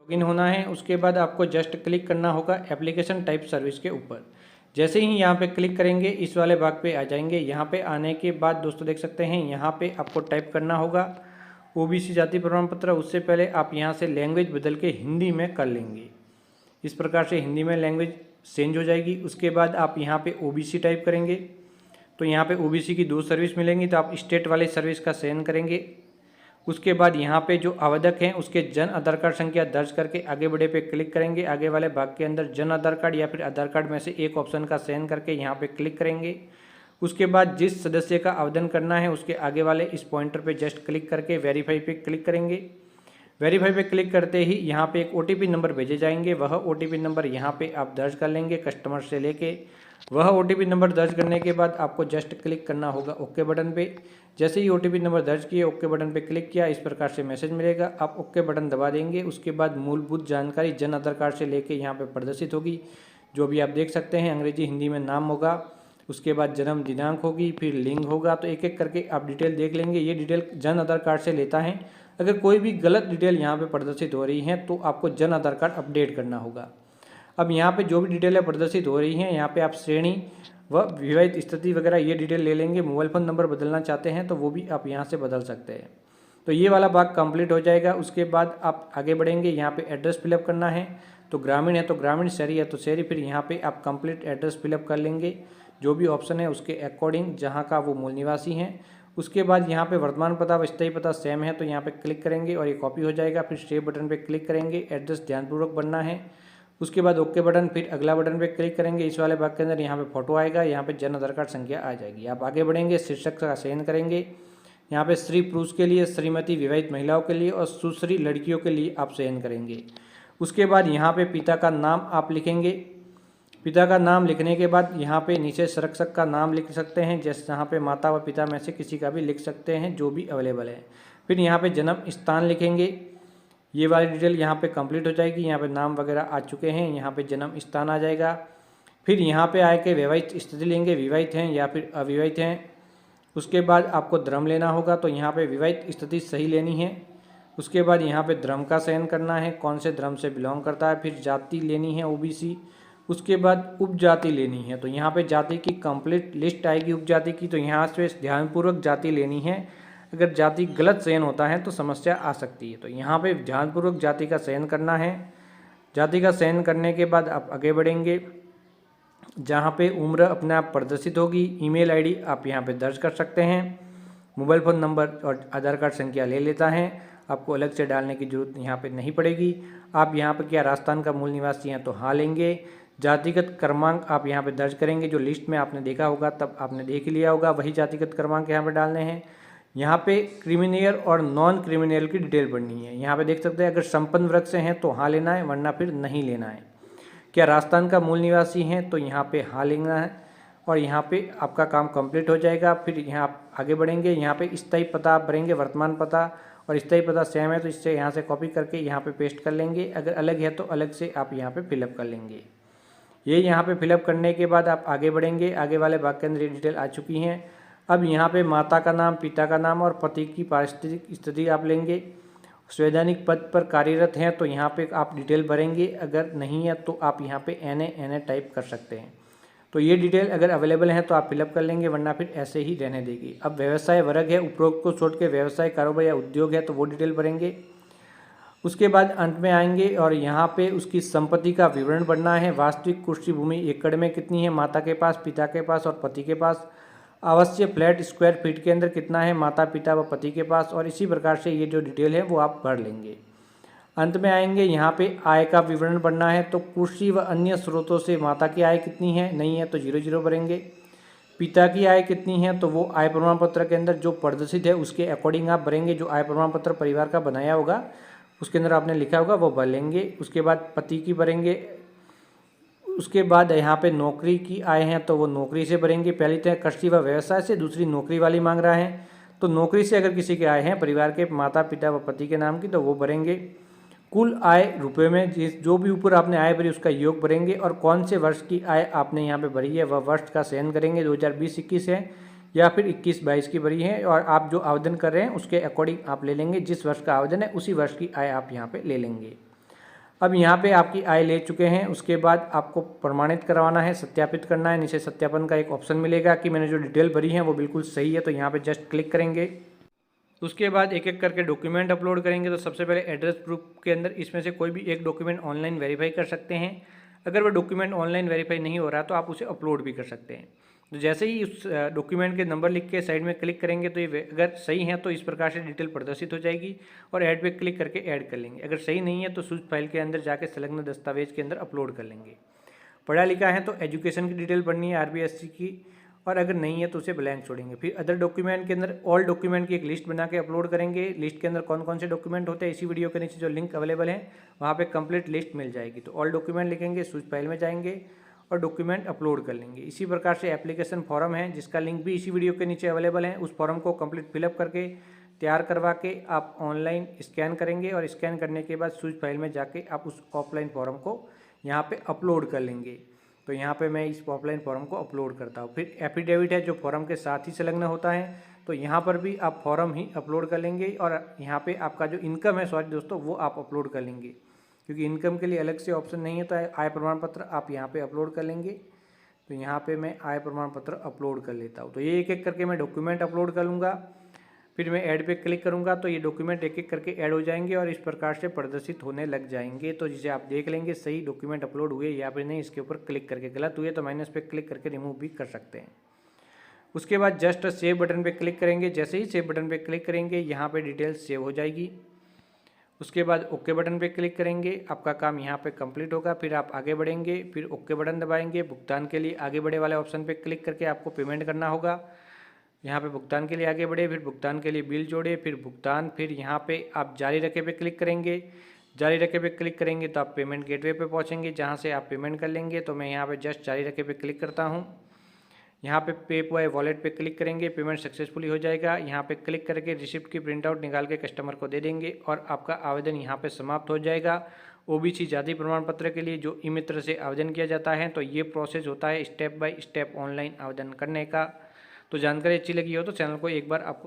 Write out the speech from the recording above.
Login होना है। उसके बाद आपको जस्ट क्लिक करना होगा एप्लीकेशन टाइप सर्विस के ऊपर। जैसे ही यहाँ पे क्लिक करेंगे इस वाले भाग पे आ जाएंगे। यहाँ पे आने के बाद दोस्तों देख सकते हैं यहाँ पे आपको टाइप करना होगा ओबीसी जाति प्रमाण पत्र। उससे पहले आप यहाँ से लैंग्वेज बदल के हिंदी में कर लेंगे। इस प्रकार से हिंदी में लैंग्वेज चेंज हो जाएगी। उसके बाद आप यहाँ पे ओबीसी टाइप करेंगे तो यहाँ पे ओबीसी की 2 सर्विस मिलेंगी, तो आप स्टेट वाली सर्विस का चयन करेंगे। उसके बाद यहाँ पे जो आवेदक हैं उसके जन आधार कार्ड संख्या दर्ज करके आगे बढ़े पे क्लिक करेंगे। आगे वाले भाग के अंदर जन आधार कार्ड या फिर आधार कार्ड में से एक ऑप्शन का चयन करके यहाँ पे क्लिक करेंगे। उसके बाद जिस सदस्य का आवेदन करना है उसके आगे वाले इस पॉइंटर पे जस्ट क्लिक करके वेरीफाई पे क्लिक करेंगे। वेरीफाई पे क्लिक करते ही यहाँ पे एक ओटीपी नंबर भेजे जाएंगे। वह ओटीपी नंबर यहाँ पे आप दर्ज कर लेंगे कस्टमर से लेके। वह ओटीपी नंबर दर्ज करने के बाद आपको जस्ट क्लिक करना होगा ओके बटन पे। जैसे ही ओटीपी नंबर दर्ज किए ओके बटन पे क्लिक किया इस प्रकार से मैसेज मिलेगा। आप ओके बटन दबा देंगे। उसके बाद मूलभूत जानकारी जन आधार कार्ड से लेके यहाँ पे प्रदर्शित होगी, जो भी आप देख सकते हैं। अंग्रेजी हिंदी में नाम होगा, उसके बाद जन्म दिनांक होगी, फिर लिंग होगा। तो एक एक करके आप डिटेल देख लेंगे। ये डिटेल जन आधार कार्ड से लेता है। अगर कोई भी गलत डिटेल यहाँ पे प्रदर्शित हो रही है तो आपको जन आधार कार्ड अपडेट करना होगा। अब यहाँ पे जो भी डिटेलें प्रदर्शित हो रही हैं यहाँ पे आप श्रेणी व विवाहित स्थिति वगैरह ये डिटेल ले लेंगे। मोबाइल फ़ोन नंबर बदलना चाहते हैं तो वो भी आप यहाँ से बदल सकते हैं। तो ये वाला भाग कंप्लीट हो जाएगा। उसके बाद आप आगे बढ़ेंगे। यहाँ पे एड्रेस फिलअप करना है तो ग्रामीण है तो ग्रामीण, शहरी है तो शहरी। फिर यहाँ पे आप कंप्लीट एड्रेस फिलअप कर लेंगे जो भी ऑप्शन है उसके अकॉर्डिंग जहाँ का वो मूल निवासी हैं। उसके बाद यहाँ पे वर्तमान पता व स्थायी पता सेम है तो यहाँ पे क्लिक करेंगे और ये कॉपी हो जाएगा। फिर सेव बटन पे क्लिक करेंगे। एड्रेस ध्यानपूर्वक बनना है। उसके बाद ओके बटन, फिर अगला बटन पे क्लिक करेंगे। इस वाले भाग के अंदर यहाँ पे फोटो आएगा, यहाँ पे जन आधार कार्ड संख्या आ जाएगी। आप आगे बढ़ेंगे, शीर्षक का चयन करेंगे। यहाँ पे स्त्री पुरुष के लिए, श्रीमती विवाहित महिलाओं के लिए और सुश्री लड़कियों के लिए आप चयन करेंगे। उसके बाद यहाँ पे पिता का नाम आप लिखेंगे। पिता का नाम लिखने के बाद यहाँ पे नीचे संरक्षक का नाम लिख सकते हैं, जैसे यहाँ पे माता व पिता में से किसी का भी लिख सकते हैं जो भी अवेलेबल है। फिर यहाँ पे जन्म स्थान लिखेंगे। ये वाली डिटेल यहाँ पे कंप्लीट हो जाएगी। यहाँ पे नाम वगैरह आ चुके हैं, यहाँ पे जन्म स्थान आ जाएगा। फिर यहाँ पे आए के विवाहित स्थिति लेंगे, विवाहित हैं या फिर अविवाहित हैं। उसके बाद आपको धर्म लेना होगा तो यहाँ पे विवाहित स्थिति सही लेनी है। उसके बाद यहाँ पे धर्म का चयन करना है, कौन से धर्म से बिलोंग करता है। फिर जाति लेनी है ओबीसी। उसके बाद उपजाति लेनी है तो यहाँ पे जाति की कंप्लीट लिस्ट आएगी उपजाति की, तो यहाँ से ध्यानपूर्वक जाति लेनी है। अगर जाति गलत चयन होता है तो समस्या आ सकती है। तो यहाँ पे ध्यानपूर्वक जाति का चयन करना है। जाति का चयन करने के बाद आप आगे बढ़ेंगे। जहाँ पे उम्र अपने आप प्रदर्शित होगी। ईमेल आईडी आप यहाँ पे दर्ज कर सकते हैं। मोबाइल फ़ोन नंबर और आधार कार्ड संख्या ले लेता है, आपको अलग से डालने की जरूरत यहाँ पे नहीं पड़ेगी। आप यहाँ पे क्या राजस्थान का मूल निवासी हैं तो हाँ लेंगे। जातिगत क्रमांक आप यहाँ पे दर्ज करेंगे, जो लिस्ट में आपने देखा होगा तब आपने देख लिया होगा, वही जातिगत क्रमांक यहाँ पे डालने हैं। यहाँ पे क्रिमिनल और नॉन क्रिमिनल की डिटेल भरनी है। यहाँ पे देख सकते हैं अगर संपन्न वर्ग से हैं तो हाँ लेना है, वरना फिर नहीं लेना है। क्या राजस्थान का मूल निवासी हैं तो यहाँ पे हाँ लेना है और यहाँ पे आपका काम कंप्लीट हो जाएगा। फिर यहाँ आप आगे बढ़ेंगे। यहाँ पे स्थायी पता आप भरेंगे, वर्तमान पता और स्थायी पता सेम है तो इससे यहाँ से कॉपी करके यहाँ पे पेस्ट कर लेंगे। अगर अलग है तो अलग से आप यहाँ पे फिलअप कर लेंगे। ये यहाँ पे फिलअप करने के बाद आप आगे बढ़ेंगे। आगे वाले भाग के अंदर ये डिटेल आ चुकी हैं। अब यहाँ पे माता का नाम, पिता का नाम और पति की पारिस्थितिक स्थिति आप लेंगे। संवैधानिक पद पर कार्यरत हैं तो यहाँ पे आप डिटेल भरेंगे। अगर नहीं है तो आप यहाँ पे NA टाइप कर सकते हैं। तो ये डिटेल अगर अवेलेबल है तो आप फिलअप कर लेंगे, वरना फिर ऐसे ही रहने देगी। अब व्यवसाय वर्ग है, उपरोक्त को छोड़ के व्यवसाय, कारोबार या उद्योग है तो वो डिटेल भरेंगे। उसके बाद अंत में आएंगे और यहाँ पे उसकी संपत्ति का विवरण भरना है। वास्तविक कृषि भूमि एकड़ में कितनी है माता के पास, पिता के पास और पति के पास। अवश्य फ्लैट स्क्वायर फीट के अंदर कितना है माता, पिता व पति के पास। और इसी प्रकार से ये जो डिटेल है वो आप भर लेंगे। अंत में आएंगे, यहाँ पे आय का विवरण भरना है। तो कृषि व अन्य स्रोतों से माता की आय कितनी है, नहीं है तो 00 भरेंगे। पिता की आय कितनी है तो वो आय प्रमाण पत्र के अंदर जो प्रदर्शित है उसके अकॉर्डिंग आप भरेंगे। जो आय प्रमाण पत्र परिवार का बनाया होगा उसके अंदर आपने लिखा होगा वो भर लेंगे। उसके बाद पति की भरेंगे। उसके बाद यहाँ पे नौकरी की आय है तो वो नौकरी से भरेंगे। पहली तो कृषि व व्यवसाय से, दूसरी नौकरी वाली मांग रहा है तो नौकरी से अगर किसी के आय हैं परिवार के माता, पिता व पति के नाम की तो वो भरेंगे। कुल आय रुपये में जो भी ऊपर आपने आय भरी उसका योग भरेंगे। और कौन से वर्ष की आय आपने यहाँ पे भरी है वह वर्ष का चयन करेंगे। 2020-21 है या फिर 21-22 की भरी है। और आप जो आवेदन कर रहे हैं उसके अकॉर्डिंग आप ले लेंगे। जिस वर्ष का आवेदन है उसी वर्ष की आय आप यहाँ पे ले लेंगे। अब यहाँ पे आपकी आय ले चुके हैं, उसके बाद आपको प्रमाणित करवाना है, सत्यापित करना है। नीचे सत्यापन का एक ऑप्शन मिलेगा कि मैंने जो डिटेल भरी है वो बिल्कुल सही है, तो यहाँ पे जस्ट क्लिक करेंगे। उसके बाद एक एक करके डॉक्यूमेंट अपलोड करेंगे। तो सबसे पहले एड्रेस प्रूफ के अंदर इसमें से कोई भी एक डॉक्यूमेंट ऑनलाइन वेरीफाई कर सकते हैं। अगर वो डॉक्यूमेंट ऑनलाइन वेरीफाई नहीं हो रहा तो आप उसे अपलोड भी कर सकते हैं। तो जैसे ही उस डॉक्यूमेंट के नंबर लिख के साइड में क्लिक करेंगे तो ये अगर सही है तो इस प्रकार से डिटेल प्रदर्शित हो जाएगी और ऐड पे क्लिक करके ऐड कर लेंगे। अगर सही नहीं है तो सूच फाइल के अंदर जाके संलग्न दस्तावेज के अंदर अपलोड कर लेंगे। पढ़ा लिखा है तो एजुकेशन की डिटेल भरनी है RBSC की, और अगर नहीं है तो उसे ब्लैंक छोड़ेंगे। फिर अदर डॉक्यूमेंट के अंदर ऑल डॉक्यूमेंट की एक लिस्ट बना के अपलोड करेंगे। लिस्ट के अंदर कौन कौन से डॉक्यूमेंट होते हैं इसी वीडियो के नीचे जो लिंक अवेलेबल है वहाँ पे कंप्लीट लिस्ट मिल जाएगी। तो ऑल डॉक्यूमेंट लिखेंगे, सूच फाइल में जाएंगे और डॉक्यूमेंट अपलोड कर लेंगे। इसी प्रकार से एप्लीकेशन फॉर्म है जिसका लिंक भी इसी वीडियो के नीचे अवेलेबल है। उस फॉर्म को कंप्लीट फिलअप करके तैयार करवा के आप ऑनलाइन स्कैन करेंगे और स्कैन करने के बाद सूच फाइल में जाके आप उस ऑफलाइन फॉर्म को यहाँ पे अपलोड कर लेंगे। तो यहाँ पे मैं इस ऑफलाइन फॉर्म को अपलोड करता हूँ। फिर एफिडेविट है जो फॉर्म के साथ ही संलग्न होता है, तो यहाँ पर भी आप फॉर्म ही अपलोड कर लेंगे और यहाँ पे आपका जो इनकम है सॉरी दोस्तों वो आप अपलोड कर लेंगे, क्योंकि इनकम के लिए अलग से ऑप्शन नहीं है। तो आय प्रमाण पत्र आप यहाँ पे अपलोड कर लेंगे। तो यहाँ पे मैं आय प्रमाण पत्र अपलोड कर लेता हूँ। तो ये एक एक करके मैं डॉक्यूमेंट अपलोड कर लूँगा। फिर मैं ऐड पे क्लिक करूँगा तो ये डॉक्यूमेंट एक एक करके ऐड हो जाएंगे और इस प्रकार से प्रदर्शित होने लग जाएंगे। तो जिसे आप देख लेंगे सही डॉक्यूमेंट अपलोड हुए या फिर नहीं, इसके ऊपर क्लिक करके गलत हुए तो माइनस पे क्लिक करके रिमूव भी कर सकते हैं। उसके बाद जस्ट सेव बटन पे क्लिक करेंगे। जैसे ही सेव बटन पे क्लिक करेंगे यहाँ पे डिटेल्स सेव हो जाएगी। उसके बाद ओके बटन पे क्लिक करेंगे, आपका काम यहाँ पे कंप्लीट होगा। फिर आप आगे बढ़ेंगे, फिर ओके बटन दबाएंगे। भुगतान के लिए आगे बढ़े वाले ऑप्शन पे क्लिक करके आपको पेमेंट करना होगा। यहाँ पे भुगतान के लिए आगे बढ़े, फिर भुगतान के लिए बिल जोड़े, फिर भुगतान, फिर यहाँ पे आप जारी रखे पे क्लिक करेंगे। जारी रखे पे क्लिक करेंगे तो आप पेमेंट गेटवे पे पहुँचेंगे जहाँ से आप पेमेंट कर लेंगे। तो मैं यहाँ पे जस्ट जारी रखे पे क्लिक करता हूँ। यहाँ पे पे बाय वॉलेट पे क्लिक करेंगे, पेमेंट सक्सेसफुली हो जाएगा। यहाँ पे क्लिक करके रिसिप्ट की प्रिंट आउट निकाल के कस्टमर को दे देंगे और आपका आवेदन यहाँ पे समाप्त हो जाएगा। OBC जाति प्रमाण पत्र के लिए जो ई-मित्र से आवेदन किया जाता है, तो ये प्रोसेस होता है स्टेप बाय स्टेप ऑनलाइन आवेदन करने का। तो जानकारी अच्छी लगी हो तो चैनल को एक बार आपको